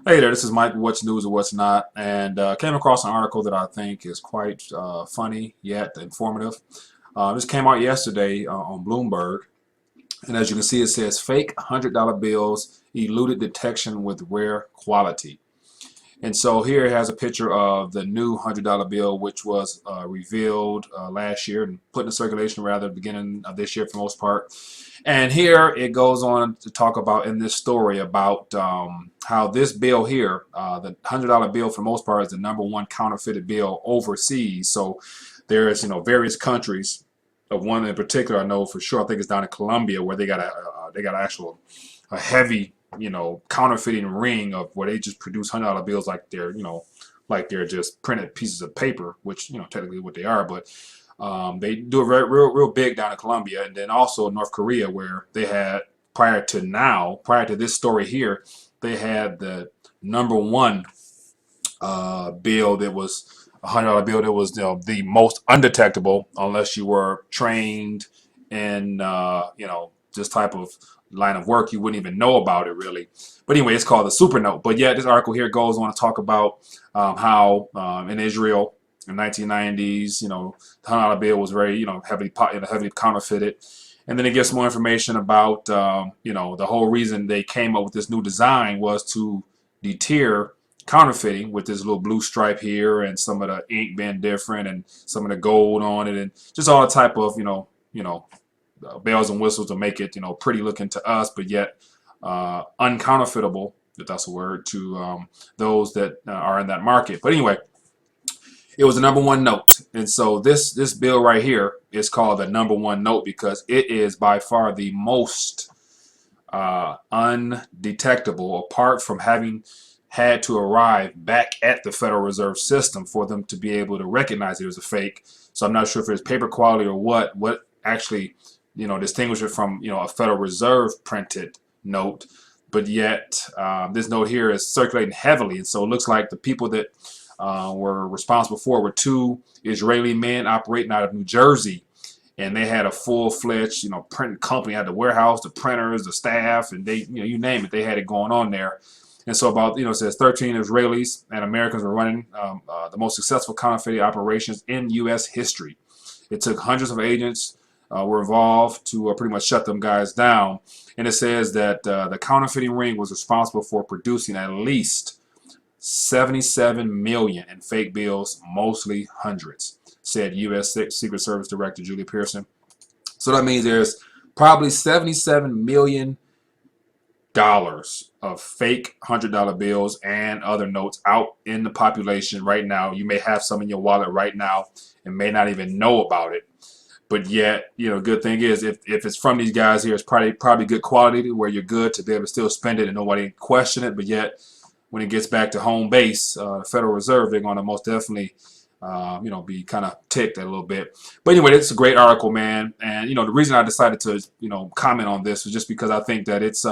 Hey there, this is Mike with What's News and What's Not, and came across an article that I think is quite funny yet informative. This came out yesterday on Bloomberg, and as you can see, it says fake $100 bills eluded detection with rare quality. And so here it has a picture of the new $100 bill, which was revealed last year and put in circulation rather beginning of this year for the most part. And here it goes on to talk about in this story about how this bill here, the $100 bill for the most part, is the #1 counterfeited bill overseas. So there's various countries. One in particular I know for sure. I think it's down in Colombia where they got a heavy counterfeiting ring of where they just produce $100 bills like they're just printed pieces of paper, which technically what they are, but they do it real big down in Colombia, and then also North Korea, where they had prior to this story here, they had the #1 bill that was a $100 bill that was the most undetectable unless you were trained in this type of line of work. You wouldn't even know about it really. But anyway, it's called the super note. But yeah, this article here goes on to talk about how in Israel in the 1990s, the $100 bill was very heavily counterfeited. And then it gives more information about the whole reason they came up with this new design was to deter counterfeiting, with this little blue stripe here and some of the ink being different and some of the gold on it and just all the type of bells and whistles to make it pretty looking to us, but yet uncounterfeitable, if that's a word, to those that are in that market. But anyway, it was the #1 note, and so this bill right here is called the #1 note because it is by far the most undetectable, apart from having had to arrive back at the Federal Reserve System for them to be able to recognize it was a fake. So I'm not sure if it's paper quality or what actually distinguish it from a Federal Reserve printed note. But yet this note here is circulating heavily, and so it looks like the people that were responsible for were two Israeli men operating out of New Jersey, and they had a full-fledged printing company, had the warehouse, the printers, the staff, and they you name it, they had it going on there. And so about it says 13 Israelis and Americans were running the most successful counterfeiting operations in U.S. history. It took hundreds of agents were involved to pretty much shut them guys down. And it says that the counterfeiting ring was responsible for producing at least 77 million in fake bills, mostly hundreds, said U.S. Secret Service Director Julie Pearson. So that means there's probably $77 million of fake $100 bills and other notes out in the population right now. You may have some in your wallet right now and may not even know about it. But yet, good thing is if it's from these guys here, it's probably good quality where you're good to be able to still spend it and nobody question it. But yet, when it gets back to home base, the Federal Reserve, they're going to most definitely, be kind of ticked a little bit. But anyway, it's a great article, man. And the reason I decided to comment on this was just because I think that it's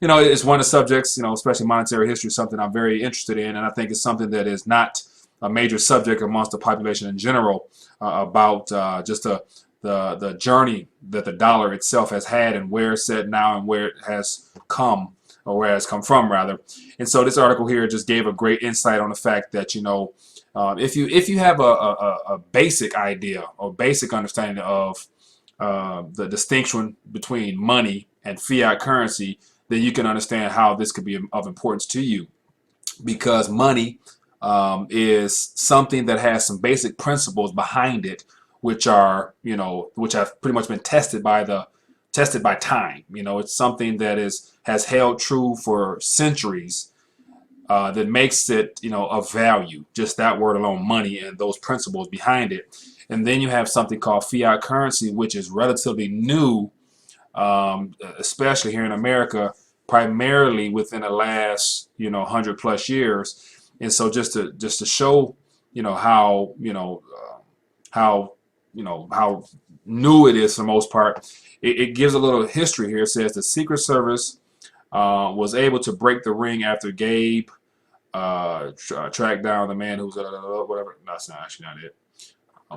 it's one of the subjects, especially monetary history, something I'm very interested in, and I think it's something that is not a major subject amongst the population in general about just the journey that the dollar itself has had and where it's at now and where it has come, or where it has come from rather. And so this article here just gave a great insight on the fact that if you have a basic idea or basic understanding of the distinction between money and fiat currency, then you can understand how this could be of importance to you, because money is something that has some basic principles behind it, which are which have pretty much been tested by time. It's something that has held true for centuries, that makes it of value. Just that word alone, money, and those principles behind it. And then you have something called fiat currency, which is relatively new, especially here in America, primarily within the last 100+ years. And so just to show how how new it is for the most part, it gives a little history here. It says the Secret Service was able to break the ring after Gabe tracked down the man who's whatever. That's not actually not it.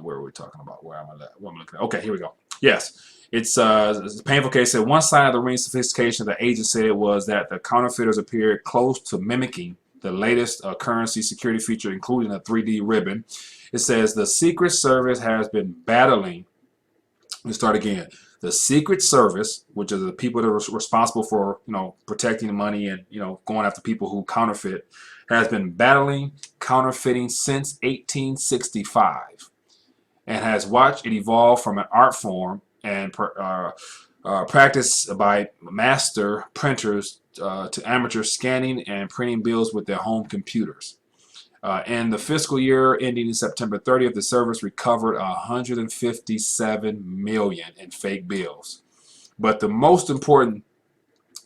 Where are we talking about? Where am I looking at? Okay, here we go. Yes. It's a painful case. Said one sign of the ring sophistication, the agent said, was that the counterfeiters appeared close to mimicking the latest currency security feature, including a 3D ribbon. It says the Secret Service has been battling. Let me start again. The Secret Service, which are the people that are responsible for, protecting the money and, going after people who counterfeit, has been battling counterfeiting since 1865 and has watched it evolve from an art form and practice by master printers to amateur scanning and printing bills with their home computers. In the fiscal year ending September 30th, the service recovered 157 million in fake bills. But the most important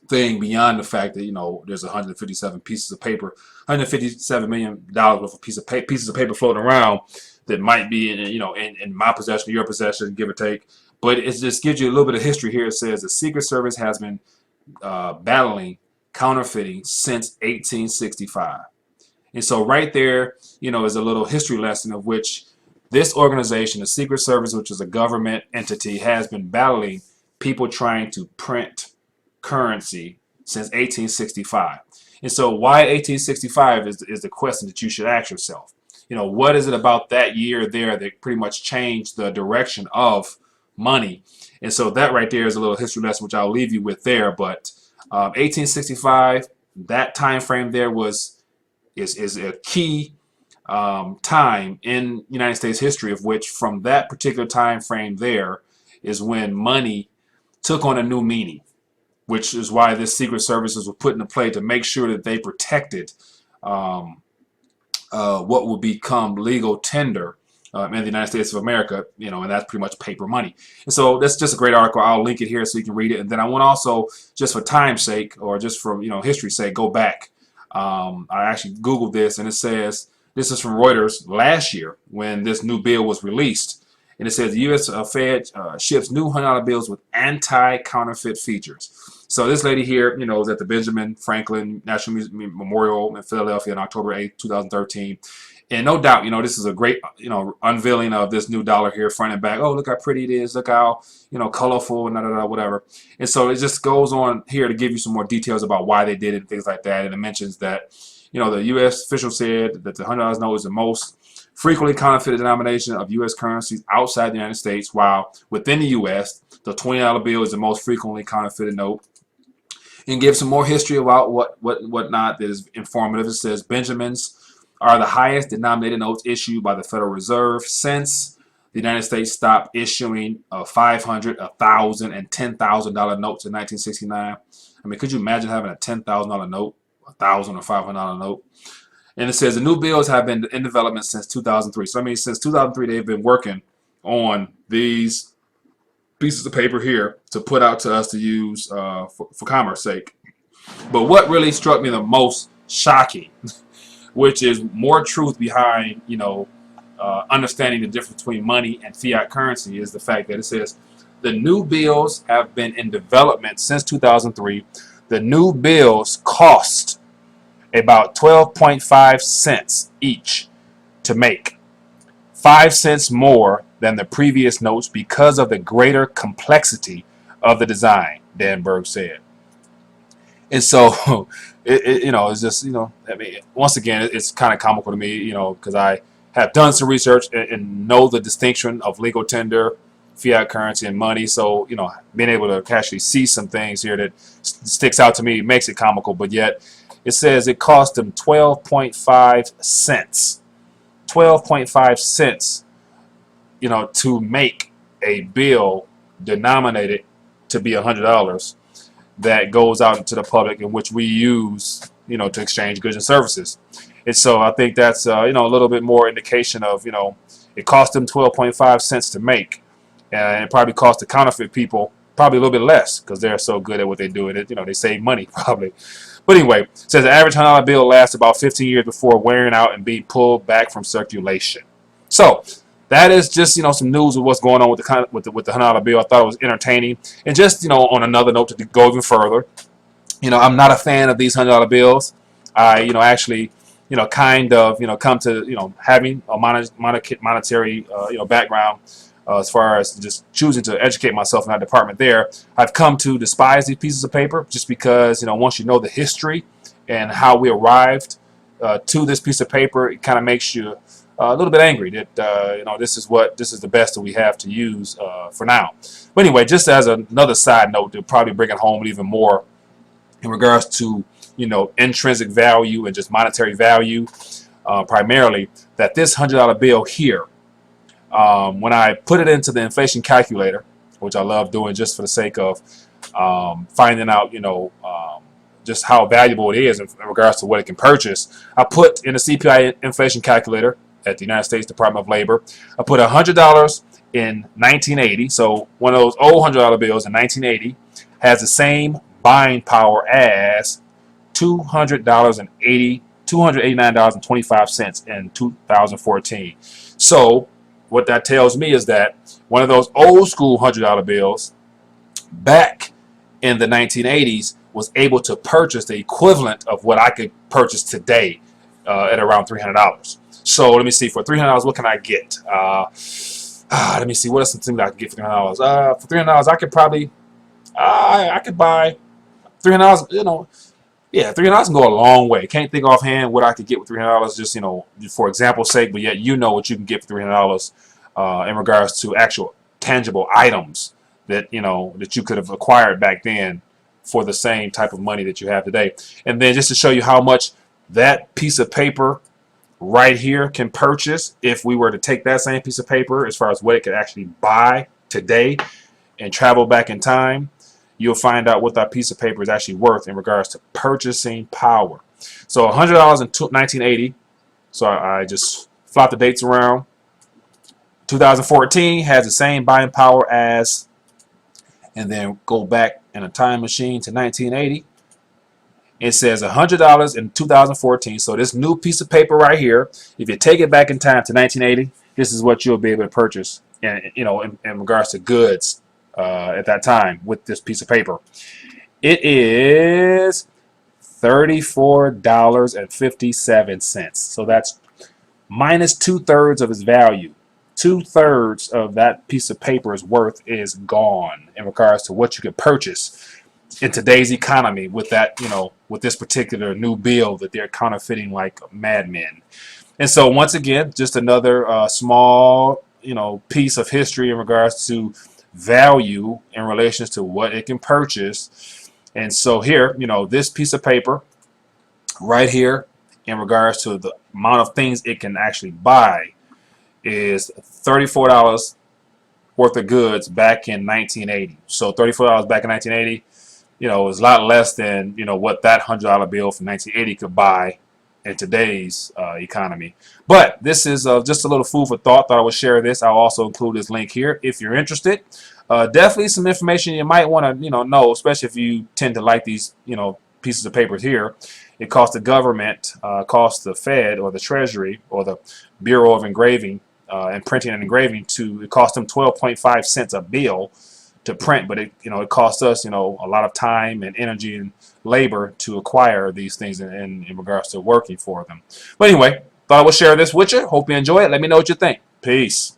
thing beyond the fact that there's 157 pieces of paper, 157 million dollars worth of pieces of paper floating around that might be in my possession, your possession, give or take. But it just gives you a little bit of history here. It says the Secret Service has been counterfeiting since 1865. And so right there, is a little history lesson of which this organization, the Secret Service, which is a government entity, has been battling people trying to print currency since 1865. And so why 1865 is the question that you should ask yourself. What is it about that year there that pretty much changed the direction of money? And so that right there is a little history lesson, which I'll leave you with there. But 1865, that time frame there is a key time in United States history, of which from that particular time frame there is when money took on a new meaning, which is why this Secret Services was put into play to make sure that they protected what will become legal tender in the United States of America, and that's pretty much paper money. And so that's just a great article. I'll link it here so you can read it. And then I want to also, just for time's sake, or just for history's sake, go back. I actually Googled this, and it says, this is from Reuters last year when this new bill was released. And it says the U.S. Fed ships new $100 bills with anti-counterfeit features. So this lady here, is at the Benjamin Franklin National Memorial in Philadelphia on October 8, 2013. And no doubt, this is a great, unveiling of this new dollar here, front and back. Oh, look how pretty it is. Look how, colorful and whatever. And so it just goes on here to give you some more details about why they did it and things like that. And it mentions that, the U.S. official said that the $100 note is the most frequently counterfeited denomination of U.S. currencies outside the United States, while within the U.S., the $20 bill is the most frequently counterfeited note. And give some more history about whatnot that is informative. It says Benjamins are the highest denominated notes issued by the Federal Reserve since the United States stopped issuing $500, $1,000, and $10,000 notes in 1969. I mean, could you imagine having a $10,000 note, $1,000 or $500 note? And it says the new bills have been in development since 2003. So I mean, since 2003, they've been working on these pieces of paper here to put out to us to use for commerce sake. But what really struck me the most shocking, which is more truth behind, understanding the difference between money and fiat currency, is the fact that it says the new bills have been in development since 2003. The new bills cost about 12.5 cents each to make, 5 cents more than the previous notes because of the greater complexity of the design, Danberg said. And so, it's just, I mean, once again, it's kind of comical to me, because I have done some research and know the distinction of legal tender, fiat currency, and money. So, being able to actually see some things here that sticks out to me makes it comical. But yet, it says it cost them 12.5 cents. 12.5 cents, to make a bill denominated to be $100 that goes out into the public, in which we use, to exchange goods and services. And so I think that's, a little bit more indication of, it cost them 12.5 cents to make. And it probably cost the counterfeit people probably a little bit less because they're so good at what they do. And they save money probably. But anyway, it says the average $100 bill lasts about 15 years before wearing out and being pulled back from circulation. So that is just, some news of what's going on with the $100 bill. I thought it was entertaining. And just, on another note, to go even further, I'm not a fan of these $100 bills. I, actually, kind of, come to, having a monetary, background as far as just choosing to educate myself in that department there. I've come to despise these pieces of paper just because, once you know the history and how we arrived to this piece of paper, it kind of makes you a little bit angry that this is the best that we have to use for now. But anyway, just as another side note to probably bring it home even more in regards to intrinsic value and just monetary value, primarily, that this $100 bill here, when I put it into the inflation calculator, which I love doing just for the sake of finding out just how valuable it is in regards to what it can purchase, I put in the CPI inflation calculator at the United States Department of Labor, I put $100 in 1980. So one of those old $100 bills in 1980 has the same buying power as $289.25 in 2014. So what that tells me is that one of those old school $100 bills back in the 1980s was able to purchase the equivalent of what I could purchase today at around $300. So let me see, for $300, what can I get? Let me see, what are some things I can get for $300? For $300, I could probably, I could buy $300. Yeah, $300 can go a long way. Can't think offhand what I could get with $300, just for example's sake. But yet, what you can get for $300 in regards to actual tangible items that that you could have acquired back then for the same type of money that you have today. And then just to show you how much that piece of paper right here can purchase, if we were to take that same piece of paper as far as what it could actually buy today and travel back in time, you'll find out what that piece of paper is actually worth in regards to purchasing power. So $100 in 1980. So I just flop the dates around. 2014 has the same buying power as, and then go back in a time machine to 1980. It says $100 in 2014. So this new piece of paper right here, if you take it back in time to 1980, this is what you'll be able to purchase, in regards to goods at that time with this piece of paper. It is $34.57. So that's minus 2/3 of its value. 2/3 of that piece of paper's worth is gone in regards to what you could purchase in today's economy with that, with this particular new bill that they're counterfeiting like madmen. And so once again, just another small, piece of history in regards to value in relation to what it can purchase. And so here, this piece of paper right here in regards to the amount of things it can actually buy is $34 worth of goods back in 1980. So $34 back in 1980, is a lot less than, what that $100 bill from 1980 could buy in today's economy. But this is just a little food for thought. Thought I would share this. I'll also include this link here if you're interested. Definitely some information you might want to, know, especially if you tend to like these, pieces of papers here. It costs the government, costs the Fed or the Treasury or the Bureau of Engraving and Printing and Engraving it costs them 12.5 cents a bill to print, but it costs us a lot of time and energy and labor to acquire these things in regards to working for them. But anyway, thought I would share this with you. Hope you enjoy it. Let me know what you think. Peace.